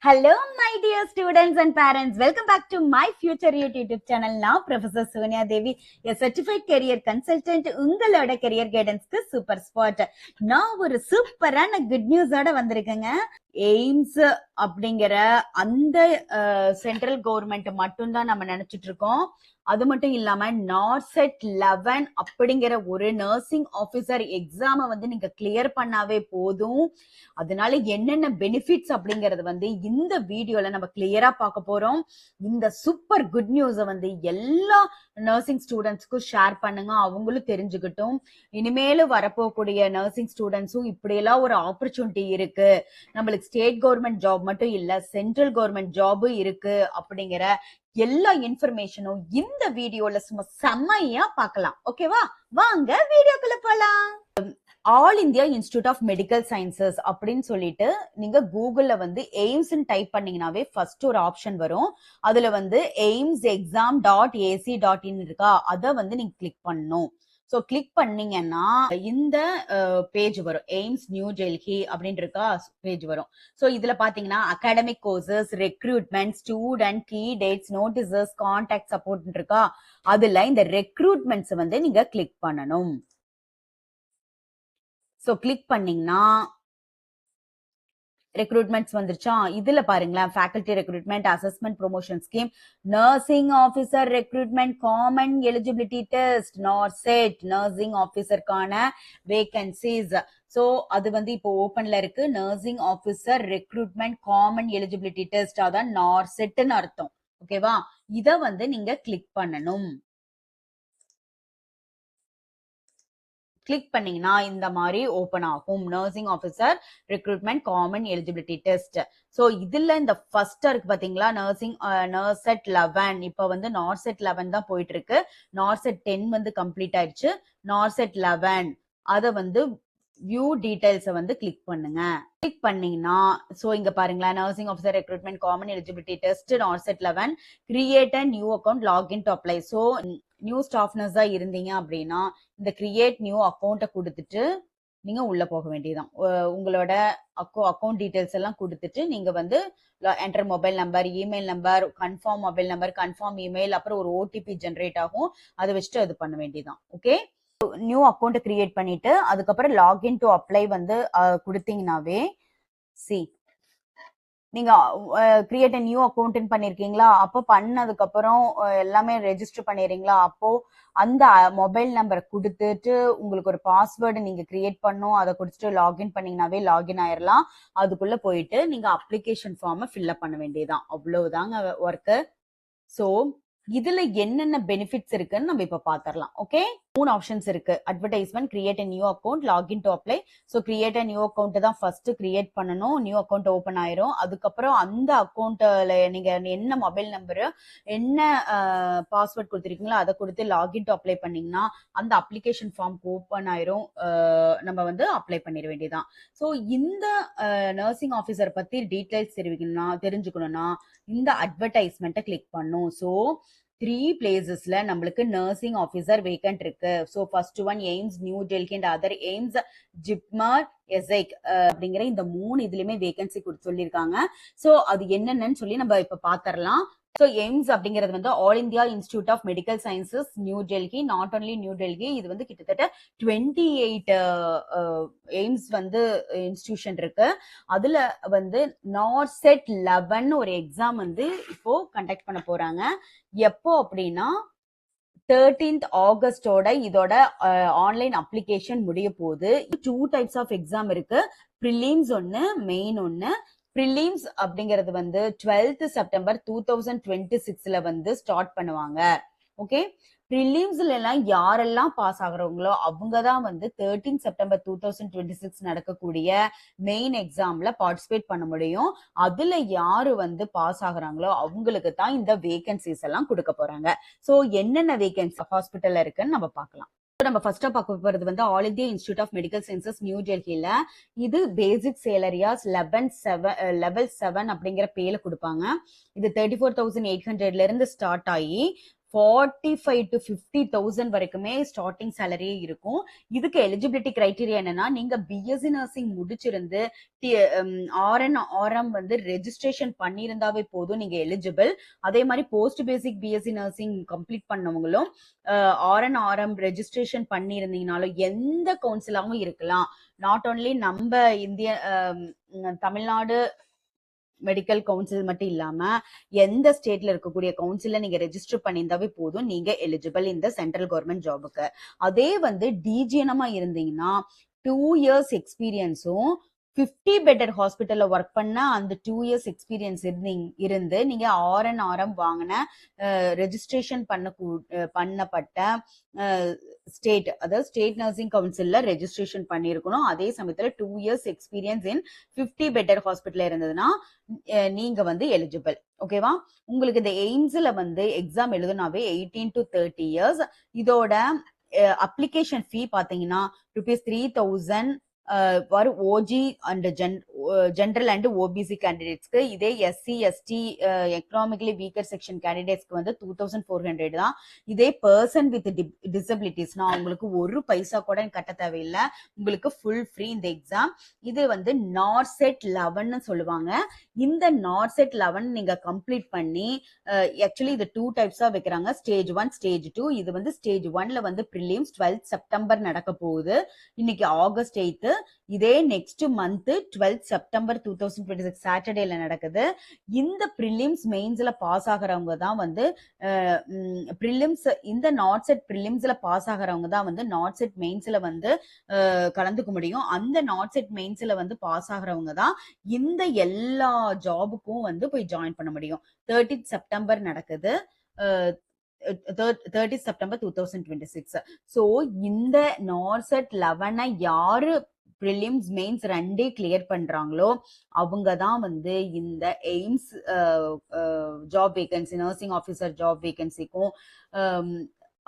Hello, my dear students and parents. Welcome back to my Future YouTube channel. Now, Professor Sonia Devi, a certified career consultant. உங்களோட career guidance super spot. நான் ஒரு சூப்பரான good நியூஸோட வந்திருக்கேங்க. AIIMS அப்படிங்கிற அந்த central government மட்டும்தான் நம்ம நினைச்சிட்டு இருக்கோம். அது மட்டும் இல்லாம நார்செட் 11 அப்படிங்கிற ஒரு நர்சிங் ஆபீசர் எக்ஸாம வந்து நீங்க கிளியர் பண்ணாவே போதும். அதனால என்னென்ன பெனிஃபிட்ஸ் அப்படிங்கறது வந்து இந்த வீடியோல நம்ம கிளியரா பார்க்க போறோம். இந்த சூப்பர் குட் நியூஸ வந்து எல்லா நர்சிங் ஸ்டூடெண்ட்ஸ்க்கும் ஷேர் பண்ணுங்க, அவங்களும் தெரிஞ்சுக்கிட்டும். இனிமேல வரப்போக்கூடிய நர்சிங் ஸ்டூடெண்ட்ஸும் இப்படியெல்லாம் ஒரு ஆப்பர்ச்சுனிட்டி இருக்கு, நம்மளுக்கு ஸ்டேட் கவர்மெண்ட் ஜாப் மட்டும் இல்ல சென்ட்ரல் கவர்மெண்ட் ஜாபும் இருக்கு அப்படிங்கிற எல்லா இன்ஃபர்மேஷனும் இந்த வீடியோல சும்மா செம்மையா பார்க்கலாம். ஓகேவா, வாங்க வீடியோக்குள்ள போலாம். All India Institute of Medical Sciences அப்படின்னு சொல்லிட்டு நீங்க கூகுள்ல வந்து எய்ம்ஸ் டைப் பண்ணீங்கன்னாவே ஃபர்ஸ்ட் ஒரு ஆப்ஷன் வரும். அதுல வந்து aimsexam.ac.in இருக்கா, அதை வந்து நீங்க கிளிக் பண்ணணும். ஸோ கிளிக் பண்ணீங்கன்னா இந்த பேஜ் வரும், எய்ம்ஸ் நியூ டெல்லி அப்படின்னு இருக்கா பேஜ் வரும். ஸோ இதுல பாத்தீங்கன்னா academic courses, recruitment, student, key dates, notices, contact support இருக்கா. அதுல இந்த ரெக்ரூட்மெண்ட்ஸ் வந்து நீங்க கிளிக் பண்ணணும். ஸோ கிளிக் பண்ணீங்கன்னா ரெக்ரூட்மெண்ட்ஸ் வந்துருச்சா. இதுல பாருங்களேன், faculty recruitment, assessment promotion scheme, nursing officer recruitment, common eligibility test, NORCET nursing ஆபீசருக்கான வேகன்சிஸ். ஸோ அது வந்து இப்போ ஓபன்ல இருக்கு. Nursing officer recruitment common eligibility test, அதான் நார்செட்னு அர்த்தம். ஓகேவா, இத வந்து நீங்க கிளிக் பண்ணணும். கிளிக் பண்ணீங்கன்னா இந்த மாதிரி ஓபன் ஆகும், nursing officer recruitment common eligibility test. So இதுல இந்த ஃபர்ஸ்ட் இருக்கு பாத்தீங்களா, நார்செட் 11. இப்ப வந்து நார்செட் 11 தான் போயிட்டு இருக்கு. நார்செட் 10 வந்து கம்ப்ளீட் ஆயிடுச்சு. நார்செட் 11 அத வந்து வியூ டீடைல்ஸ் வந்து கிளிக் பண்ணுங்க. கிளிக் பண்ணீங்கன்னா சோ இங்க பாருங்களா, nursing officer recruitment common eligibility test, NORCET 11, create a new account, login to apply. So new staff நர்ஸா இருந்தீங்க அப்படின்னா இந்த கிரியேட் நியூ அக்கௌண்ட்டை கொடுத்துட்டு நீங்க உள்ள போக வேண்டியதுதான். உங்களோட அக்கௌண்ட் டீடைல்ஸ் எல்லாம் கொடுத்துட்டு நீங்க வந்து enter mobile number, email number, confirm mobile number, confirm email, அப்புறம் ஒரு ஓடிபி ஜென்ரேட் ஆகும், அதை வச்சுட்டு அது பண்ண வேண்டியதுதான். ஓகே, நியூ அக்கௌண்ட் கிரியேட் பண்ணிட்டு அதுக்கப்புறம் லாகின் டு அப்ளை வந்து கொடுத்தீங்கன்னாவே சி நீங்க கிரியேட் நியூ அக்கௌண்ட் பண்ணிருக்கீங்களா, அப்போ பண்ணதுக்கு அப்புறம் எல்லாமே ரெஜிஸ்டர் பண்ணிடுறீங்களா, அப்போ அந்த மொபைல் நம்பரை கொடுத்துட்டு உங்களுக்கு ஒரு பாஸ்வேர்டு நீங்க கிரியேட் பண்ணும், அதை கொடுத்துட்டு லாகின் பண்ணீங்கன்னாவே லாகின் ஆயிரலாம். அதுக்குள்ள போயிட்டு நீங்க அப்ளிகேஷன் ஃபார்மை ஃபில்அப் பண்ண வேண்டியதுதான். அவ்வளவுதாங்க ஒர்க்கு. ஸோ இதுல என்னென்ன பெனிஃபிட்ஸ் இருக்குன்னு நம்ம இப்ப பாத்திரலாம். ஓகே, 3 ஆப்ஷன்ஸ் இருக்கு. Advertisement, create new account, login to apply. So create new account தான் ஃபர்ஸ்ட் கிரியேட் பண்ணணும். நியூ அக்கௌண்ட் ஓபன் ஆயிரும். அதுக்கப்புறம் அந்த அக்கௌண்ட்ல நீங்க என்ன மொபைல் நம்பரு, என்ன பாஸ்வேர்ட் கொடுத்துருக்கீங்களோ அதை கொடுத்து லாகின் டு அப்ளை பண்ணீங்கன்னா அந்த அப்ளிகேஷன் ஃபார்ம் ஓபன் ஆயிரும். நம்ம வந்து அப்ளை பண்ணிட வேண்டியதான். ஸோ இந்த நர்சிங் ஆபீசர் பத்தி டீடைல்ஸ் தெரிஞ்சுக்கணும்னா இந்த அட்வர்டைஸ்மெண்ட்டை கிளிக் பண்ணும். ஸோ 3 பிளேசஸ்ல நம்மளுக்கு நர்சிங் ஆபீசர் வேகன்ட் இருக்கு. So first one AIIMS New Delhi and other AIIMS JIPMER ESIC அப்படிங்கிற இந்த 3 இதுலயுமே வேகன்சி கொடுத்து சொல்லியிருக்காங்க. ஸோ அது என்னென்னு சொல்லி நம்ம இப்ப பாத்திரலாம். ஸோ எய்ம்ஸ் அப்படிங்கிறது வந்து All India Institute of Medical Sciences New Delhi. Not only New Delhi, இது வந்து கிட்டத்தட்ட 28 எய்ம்ஸ் வந்து இன்ஸ்டிடியூஷன் இருக்கு. அதுல வந்து நார்செட் 11 ஒரு எக்ஸாம் வந்து இப்போ கண்டக்ட் பண்ண போறாங்க. எப்போ அப்படின்னா 13th ஆகஸ்டோட இதோட ஆன்லைன் அப்ளிகேஷன் முடிய போகுது. 2 டைப்ஸ் ஆஃப் எக்ஸாம் இருக்கு, ப்ரிலிம்ஸ் ஒன்னு, மெயின் ஒன்னு. ப்ரிலிம்ஸ் அப்படிங்கிறது வந்து 12th செப்டம்பர் 2026ல வந்து ஸ்டார்ட் பண்ணுவாங்க. ஓகே, ப்ரிலிம்ஸ்ல எல்லாம் யாரெல்லாம் பாஸ் ஆகுறவங்களோ அவங்க தான் வந்து 13 செப்டம்பர் 2026 நடக்கக்கூடிய மெயின் எக்ஸாம்ல பார்ட்டிசிபேட் பண்ண முடியும். அதுல யாரு வந்து பாஸ் ஆகுறாங்களோ அவங்களுக்கு தான் இந்த வேகன்சிஸ் எல்லாம் கொடுக்க போறாங்க. சோ என்னென்ன வேகன்சி ஹாஸ்பிட்டல்ல இருக்குன்னு நம்ம பார்க்கலாம். நம்ம ஃபர்ஸ்டா பார்க்க போறது வந்து All India Institute of Medical Sciences New டெல்லியில. இது பேசிக் சேலரியாஸ் லெவல் 7 அப்படிங்கிற பேல கொடுப்பாங்க. இது 34,800ல இருந்து ஸ்டார்ட் ஆகி 45 to 50,000 வரைக்குமே ஸ்டார்டிங் சேலரியே இருக்கும். இதுக்கு எலிஜிபிலிட்டி கிரைட்டீரியா என்னன்னா, நீங்க பிஎஸ்சி நர்சிங் முடிச்சிருந்து ஆர்என் ஆர்எம் வந்து ரெஜிஸ்ட்ரேஷன் பண்ணியிருந்தாவே போதும், நீங்க எலிஜிபிள். அதே மாதிரி post basic BSc nursing complete பண்ணவங்களும் ஆர்என் ஆர்எம் ரெஜிஸ்ட்ரேஷன் பண்ணியிருந்தீங்கனாலும் எந்த கவுன்சிலாகவும் இருக்கலாம். நாட் ஓன்லி நம்ம இந்திய தமிழ்நாடு மெடிக்கல் கவுன்சில் மட்டும் இல்லாம எந்த ஸ்டேட்ல இருக்கக்கூடிய கவுன்சில்ல நீங்க ரெஜிஸ்டர் பண்ணியிருந்தாவே போதும், நீங்க எலிஜிபிள் இந்த சென்ட்ரல் கவர்மெண்ட் ஜாபுக்கு. அதே வந்து டிஜிஎனமா இருந்தீங்கன்னா 2 years எக்ஸ்பீரியன்ஸும் 50 பெட்டர் ஹாஸ்பிட்டல்ல ஒர்க் பண்ண அந்த 2 years எக்ஸ்பீரியன்ஸ் இருந்து நீங்க ஆர்என் ஆர்எம் வாங்கின ரெஜிஸ்ட்ரேஷன் பண்ணப்பட்ட ஸ்டேட், அதாவது ஸ்டேட் நர்சிங் கவுன்சில்ல ரெஜிஸ்ட்ரேஷன் பண்ணிருக்கணும். அதே சமயத்துல 2 years experience in 50 better hospital இருந்ததுன்னா நீங்க வந்து எலிஜிபிள். ஓகேவா? உங்களுக்கு இந்த எய்ம்ஸ்ல வந்து எக்ஸாம் எழுதுனாவே 18 to 30 years. இதோட அப்ளிகேஷன் ஃபீ பாத்தீங்கன்னா ₹3,000 for OG and general and OBC candidatesக்கு. இதே SC ST economically weaker section candidatesக்கு வந்து 2,400 தான். இதே பர்சன் வித் டிசபிலிட்டிஸ்னா உங்களுக்கு ஒரு பைசா கூட கட்ட தேவையில்லை, உங்களுக்கு ஃபுல் ஃப்ரீ இந்த எக்ஸாம். இது வந்து நார்செட் 11 சொல்லுவாங்க. இந்த நார்செட் 11 நீங்க கம்ப்ளீட் பண்ணி ஆக்சுவலி இது 2 டைப்ஸா வைக்கிறாங்க, ஸ்டேஜ் 1 ஸ்டேஜ் 2. இது வந்து ஸ்டேஜ் 1ல வந்து ப்ரிலிம்ஸ் 12th செப்டம்பர் நடக்க போகுது. இன்னைக்கு ஆகஸ்ட் 8. இதே நெக்ஸ்ட் மந்த் 12th செப்டம்பர் 2026 சாட்டர்டேல நடக்குது. இந்த ப்ரிலிம்ஸ் மெயின்ஸ்ல பாஸ் ஆகிறவங்க தான் வந்து ப்ரிலிம்ஸ், இந்த நார்செட் ப்ரிலிம்ஸ்ல பாஸ் ஆகிறவங்க தான் வந்து நார்செட் மெயின்ஸ்ல வந்து கலந்துக்க முடியும். அந்த நார்செட் மெயின்ஸ்ல வந்து பாஸ் ஆகிறவங்க தான் இந்த எல்லா ஜாபுக்கும் வந்து போய் ஜாயின் பண்ண முடியும். 30th செப்டம்பர் நடக்குது, 30th செப்டம்பர் 2026. ஸோ இந்த நார்செட் 11 யாரு ப்ரிலிம்ஸ் மெயின்ஸ் 2 கிளியர் பண்றாங்களோ அவங்க தான் வந்து இந்த AIIMS job vacancy, nursing officer job வேகன்சிக்கும்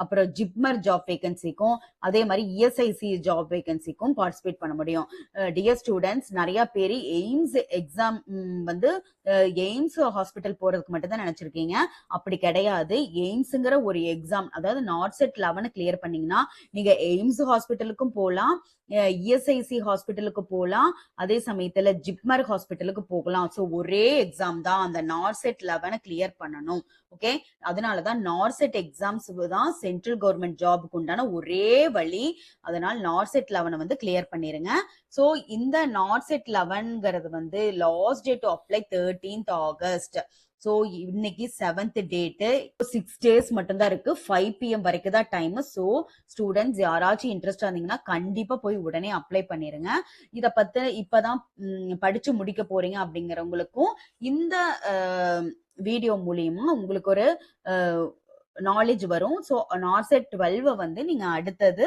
அப்புறம் ஜிப்மர் ஜாப் வேகன்சிக்கும் அதே மாதிரி இஎஸ்ஐசி ஜாப் வேகன்சிக்கும் பார்ட்டிசிபேட் பண்ண முடியும். டியர் ஸ்டூடெண்ட்ஸ், நிறைய பேர் எய்ம்ஸ் எக்ஸாம் வந்து எய்ம்ஸ் ஹாஸ்பிட்டல் போறதுக்கு மட்டும் தான் நினைச்சிருக்கீங்க. அப்படி கிடையாது. எய்ம்ஸ்ங்கிற ஒரு எக்ஸாம், அதாவது நார்செட் 11 கிளியர் பண்ணீங்கன்னா நீங்க எய்ம்ஸ் ஹாஸ்பிட்டலுக்கும் போகலாம், இஎஸ்ஐசி ஹாஸ்பிட்டலுக்கு போகலாம், அதே சமயத்துல ஜிப்மர் ஹாஸ்பிட்டலுக்கு போகலாம். ஸோ ஒரே எக்ஸாம் தான், அந்த நார்செட் 11 கிளியர் பண்ணணும். ஓகே, அதனாலதான் நார்செட் எக்ஸாம்ஸ் தான் சென்ட்ரல் கவர்மெண்ட் ஜாபுக்கு உண்டான ஒரே வழி. அதனால நார்செட் 11 வந்து கிளியர் பண்ணிருங்க. சோ இந்த நார்செட் 11ங்கிறது வந்து last date to apply 13th August. So இன்னைக்கு 7th டேட்டு, 6 days மட்டும்தான் இருக்கு. 5 PM வரைக்கும் தான் டைம். ஸோ ஸ்டூடெண்ட்ஸ் யாராச்சும் இன்ட்ரெஸ்ட் இருந்தீங்கன்னா கண்டிப்பா போய் உடனே அப்ளை பண்ணிருங்க. இத பத்தி இப்பதான் படிச்சு முடிக்க போறீங்க அப்படிங்கிறவங்களுக்கும் இந்த வீடியோ மூலியமா உங்களுக்கு ஒரு நாலேஜ் வரும். ஸோ நார்செட் 12 வந்து நீங்க அடுத்தது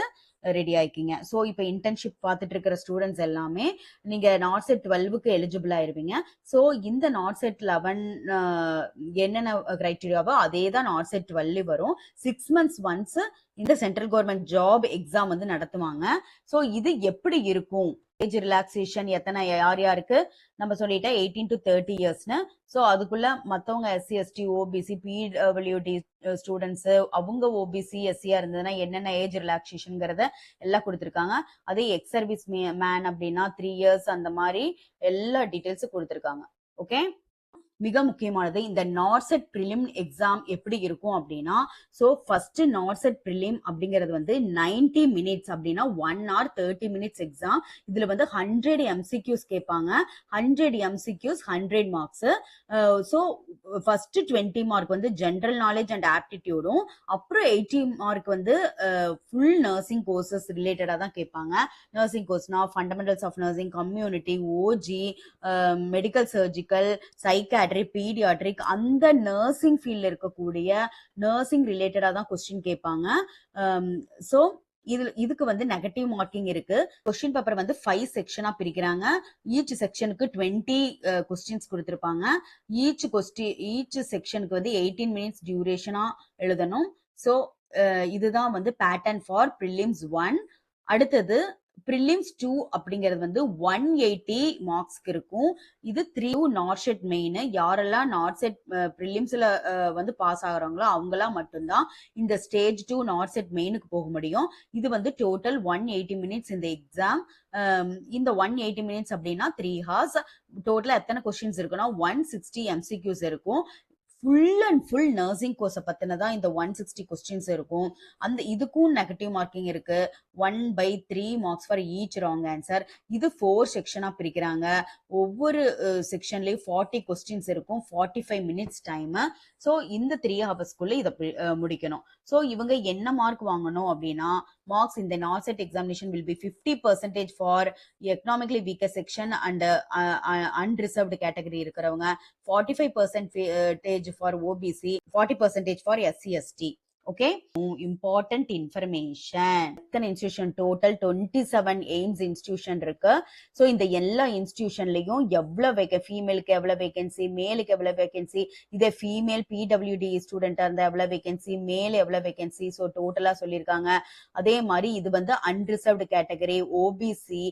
ரெடி ஆயிக்கிங்க. ஸோ இப்போ இன்டர்ன்ஷிப் பார்த்துட்டு இருக்கிற ஸ்டூடெண்ட்ஸ் எல்லாமே நீங்க நார்செட் 12க்கு எலிஜிபிள் ஆயிருவீங்க. ஸோ இந்த நார்செட் 11 என்னென்ன கிரைட்டீரியாவோ அதே தான் நார்செட் 12 வரும். 6 months ஒன்ஸ் இந்த சென்ட்ரல் கவர்மெண்ட் ஜாப் எக்ஸாம் வந்து நடத்துவாங்க. ஸோ இது எப்படி இருக்கும், ஏஜ் ரிலாக்ஸேஷன் எத்தனை யார் யாருக்கு நம்ம சொல்லிட்டேன் 18 to 30 yearsன்னு. ஸோ அதுக்குள்ள மற்றவங்க SC ST OBC PWD students அவங்க OBC SCயா இருந்ததுன்னா என்னென்ன ஏஜ் ரிலாக்ஸேஷன்ங்கிறத எல்லாம் கொடுத்துருக்காங்க. அதே எக்ஸ் சர்வீஸ் மேன் அப்படின்னா 3 years அந்த மாதிரி எல்லா டீட்டெயில்ஸும் கொடுத்துருக்காங்க. ஓகே, மிக முக்கியமானது இந்த நார்செட் ப்ரிலிம் எக்ஸாம் எப்படி இருக்கும் அப்படின்னா, ஸோ ஃபர்ஸ்ட் நார்செட் ப்ரிலிம் அப்படிங்கிறது வந்து 90 minutes அப்படின்னா 1 hour 30 minutes எக்ஸாம். இதுல வந்து 100 MCQs கேட்பாங்க. 100 MCQs 100 marks. So first 20 mark வந்து ஜென்ரல் நாலேஜ் அண்ட் ஆப்டிடியூடும், அப்புறம் 80 mark வந்து ஃபுல் நர்சிங் கோர்சஸ் ரிலேட்டடா தான் கேட்பாங்க. நர்சிங் கோர்ஸ்னா fundamentals of nursing, community, OG, medical surgical, psychiatric, paediatric, அந்த நர்சிங் ஃபீல்ட்ல இருக்கக்கூடிய நர்சிங் ரிலேட்டடா தான் கொஸ்டின் கேட்பாங்க. ஸோ இதுக்கு வந்து நெகட்டிவ் மார்க்கிங் இருக்கு. கொஸ்டின் பேப்பர் வந்து 5 செக்ஷனா பிரிக்கிறாங்க. ஈச் செக்ஷனுக்கு 20 கொஸ்டின்ஸ் கொடுத்திருப்பாங்க. ஈச் செக்ஷனுக்கு வந்து 18 minutes டியூரேஷனா எழுதணும். ஸோ இதுதான் வந்து பேட்டர்ன் ஃபார் ப்ரிலிம்ஸ் 1. அடுத்தது ப்ரிலிம்ஸ் 2 அப்படிங்கிறது வந்து 180 மார்க்ஸ்க்கு இருக்கும். இது 3 நார்செட் மெயின். யாரெல்லாம் நார்செட் ப்ரிலிம்ஸ்ல வந்து பாஸ் ஆகுறாங்களோ அவங்கலாம் மட்டும்தான் இந்த ஸ்டேஜ் 2 நார்செட் மெயினுக்கு போக முடியும். இது வந்து டோட்டல் 180 மினிட்ஸ் இந்த எக்ஸாம். இந்த 180 மினிட்ஸ் அப்படின்னா 3 ஹார்ஸ். டோட்டலா எத்தனை கொஸ்டின்ஸ் இருக்குன்னா 160 எம்சிக்யூஸ் இருக்கும். ஃபுல் அண்ட் ஃபுல் நர்சிங் கோர்ஸை பத்தினதான் இந்த 160 கொஸ்டின்ஸ் இருக்கும். அந்த இதுக்கும் நெகட்டிவ் மார்க்கிங் இருக்கு. 1/3 marks for each wrong answer. இது 4 செக்ஷனா பிரிக்கிறாங்க. ஒவ்வொரு செக்ஷன்லயும் 40 கொஸ்டின்ஸ் இருக்கும். 45 மினிட்ஸ் டைம். ஸோ இந்த 3 ஹவர்ஸ்க்குள்ள இதை முடிக்கணும். ஸோ இவங்க என்ன மார்க் வாங்கணும் அப்படின்னா marks in the NARCET examination will be 50% for economically weaker section and unreserved category இருக்கிறவங்க, 45% for OBC, 40% for SC/ST. Okay, important information. எத்தனை இன்ஸ்டிடியூஷன்? டோட்டல் 27 எய்ம்ஸ் இன்ஸ்டிடியூஷன் இருக்கு. ஸோ இந்த எல்லா இன்ஸ்டிடியூஷன்லயும் எவ்வளவு ஃபீமேலுக்கு எவ்வளவு வேகன்சி, மேலுக்கு எவ்வளவு வேகன்சி, இதே ஃபீமேல் பிடபிள்யூடி ஸ்டூடெண்டா இருந்தா எவ்வளவு வேகன்சி, மேல் எவ்வளவு வேகன்சி, ஸோ டோட்டலா சொல்லியிருக்காங்க. அதே மாதிரி இது வந்து unreserved category, OBC,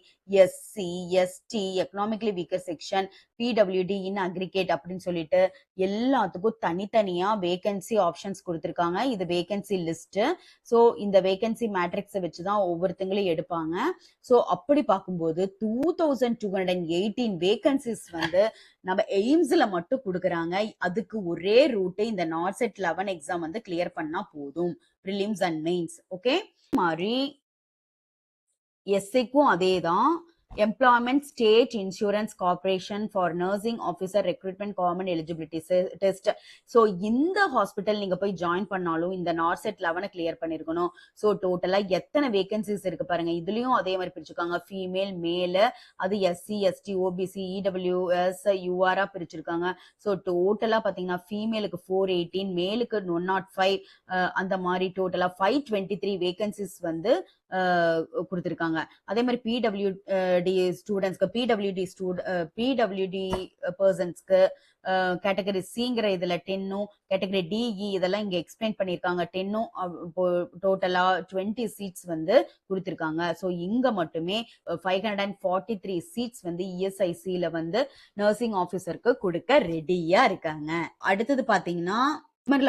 SC, ST, economically weaker section, பிடபிள்யூடி இன் அக்ரிகேட் அப்படின்னு சொல்லிட்டு எல்லாத்துக்கும் தனித்தனியா வேகன்சி ஆப்ஷன்ஸ் கொடுத்திருக்காங்க. இது வேகன்சி லிஸ்ட். ஸோ இந்த வேகன்சி மேட்ரிக்ஸை வச்சுதான் ஒவ்வொருத்தங்களையும் எடுப்பாங்க. ஸோ அப்படி பார்க்கும்போது 2218 வேகன்சிஸ் வந்து நம்ம எய்ம்ஸ்ல மட்டும் கொடுக்குறாங்க. அதுக்கு ஒரே ரூட் இந்த நார்செட் 11 எக்ஸாம் வந்து கிளியர் பண்ணா போதும், ப்ரிலிம்ஸ் அண்ட் மெயின்ஸ். ஓகே, மாதிரி எஸ்ஐக்கும் அதே தான். Employment state insurance corporation for nursing officer recruitment common eligibility test. So இந்த ஹாஸ்பிட்டல் நீங்க போய் ஜாயின் பண்ணாலும் இந்த நார்செட் 11 கிளியர் பண்ணிருக்கணும். ஸோ டோட்டலா எத்தனை வேகன்சிஸ் இருக்கு பாருங்க. இதுலயும் அதே மாதிரி பிரிச்சிருக்காங்க. ஃபீமேல், மேல, அது எஸ்சி, எஸ்டி, ஓபிசி, இடபிள்யூஎஸ், யூஆரா பிரிச்சிருக்காங்க. ஸோ டோட்டலா பாத்தீங்கன்னா ஃபீமேலுக்கு 418, மேலுக்கு 105, அந்த மாதிரி டோட்டலா 523 வேகன்சிஸ் வந்து கொடுத்திருக்காங்க. அதே மாதிரி பிடபிள்யூடி ஸ்டூடெண்ட்ஸ்க்கு, பிடபிள்யூடி பர்சன்ஸ்க்கு கேட்டகரி சிங்கிற இதுல 10, கேட்டகரி டிஇ இதெல்லாம் இங்க எக்ஸ்பிளைன் பண்ணிருக்காங்க. 10 டோட்டலா 20 சீட்ஸ் வந்து கொடுத்திருக்காங்க. ஸோ இங்க மட்டுமே 543 சீட்ஸ் வந்து இஎஸ்ஐசில வந்து நர்சிங் ஆபீசருக்கு கொடுக்க ரெடியா இருக்காங்க. அடுத்தது பாத்தீங்கன்னா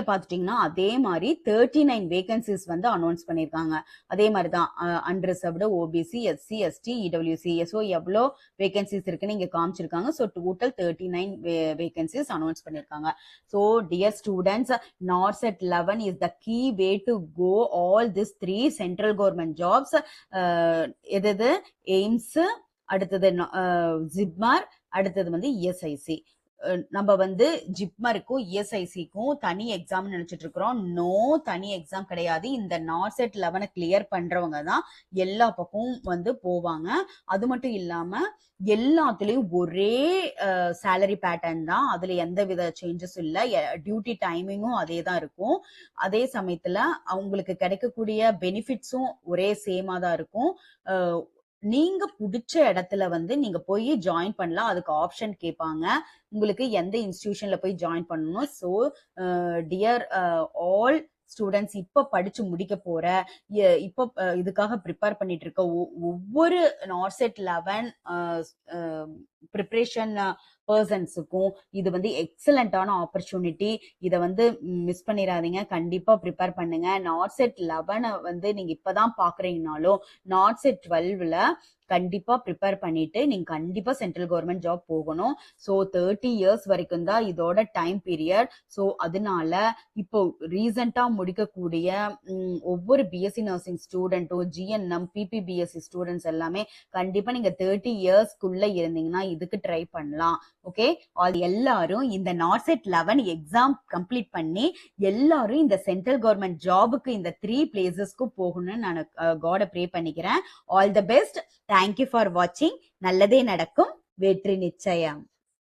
பாத்துட்டீங்கன்னா அதே மாதிரி 39 வேகன்சிஸ் வந்து அனௌன்ஸ் பண்ணிருக்காங்க. அதே மாதிரிதான் unreserved, OBC, SC, ST, EWC. So எவ்வளோ வேகன்சிஸ் இருக்குன்னு இங்க காமிச்சிருக்காங்க. ஸோ டோட்டல் 39 வேகன்சிஸ் அனௌன்ஸ் பண்ணிருக்காங்க. So dear students, NORCET 11 is the key way to go all this 3 central government jobs. எது எய்ம்ஸ், அடுத்தது ஜிப்மர், அடுத்தது வந்து இஎஸ்ஐசி. நம்ம வந்து ஜிப்மருக்கும் இஎஸ்ஐசிக்கும் தனி எக்ஸாம் நினைச்சிட்டு இருக்கிறோம். நோ, தனி எக்ஸாம் கிடையாது. இந்த நார்செட் 11 கிளியர் பண்றவங்க தான் எல்லா பக்கமும் வந்து போவாங்க. அது மட்டும் இல்லாம எல்லாத்துலயும் ஒரே சேலரி பேட்டர்ன் தான். அதுல எந்த வித சேஞ்சஸ் இல்ல. டியூட்டி டைமிங்கும் அதே தான் இருக்கும். அதே சமயத்துல அவங்களுக்கு கிடைக்கக்கூடிய பெனிஃபிட்ஸும் ஒரே சேமா தான் இருக்கும். நீங்க பிடிச்ச இடத்துல வந்து நீங்க போய் ஜாயின் பண்ணலாம். அதுக்கு ஆப்ஷன் கேட்பாங்க, உங்களுக்கு எந்த இன்ஸ்டிடியூஷன்ல போய் ஜாயின் பண்ணணும். ஸோ டியர் ஆல் ஸ்டூடெண்ட்ஸ், இப்ப படிச்சு முடிக்க போற, இப்ப இதுக்காக ப்ரிப்பேர் பண்ணிட்டு இருக்க ஒவ்வொரு நார்செட் 11 ப்ரிப்பரேஷன் பர்சன்ஸுக்கும் இது வந்து எக்ஸலண்டான ஆப்பர்ச்சுனிட்டி. இதை வந்து மிஸ் பண்ணிடாதீங்க. கண்டிப்பா ப்ரிப்பேர் பண்ணுங்க. நார்செட் 11 வந்து நீங்க இப்பதான் பாக்குறீங்கனாலும் நார்செட் 12ல கண்டிப்பா ப்ரிப்பேர் பண்ணிட்டு நீங்க கண்டிப்பா சென்ட்ரல் கவர்மெண்ட் ஜாப் போகணும். ஸோ 30 இயர்ஸ் வரைக்கும் தான் இதோட டைம் பீரியட். ஸோ அதனால இப்போ ரீசெண்டா முடிக்கக்கூடிய ஒவ்வொரு பிஎஸ்சி நர்சிங் ஸ்டூடெண்ட்டும், ஜிஎன்எம், பிபிபிஎஸ்சி ஸ்டூடெண்ட்ஸ் எல்லாமே கண்டிப்பா நீங்க 30 இயர்ஸ்க்குள்ள இருந்தீங்கன்னா இதுக்கு ட்ரை பண்ணலாம். ஓகே, எல்லாரும் இந்த நார்செட் 11 எக்ஸாம் கம்ப்ளீட் பண்ணி எல்லாரும் இந்த சென்ட்ரல் கவர்மெண்ட் ஜாபுக்கு இந்த 3 பிளேசஸ்க்கு போகணும்னு நான் காட ப்ரே பண்ணிக்கிறேன். All the best. Thank you for வாட்சிங். நல்லதே நடக்கும், வெற்றி நிச்சயம்.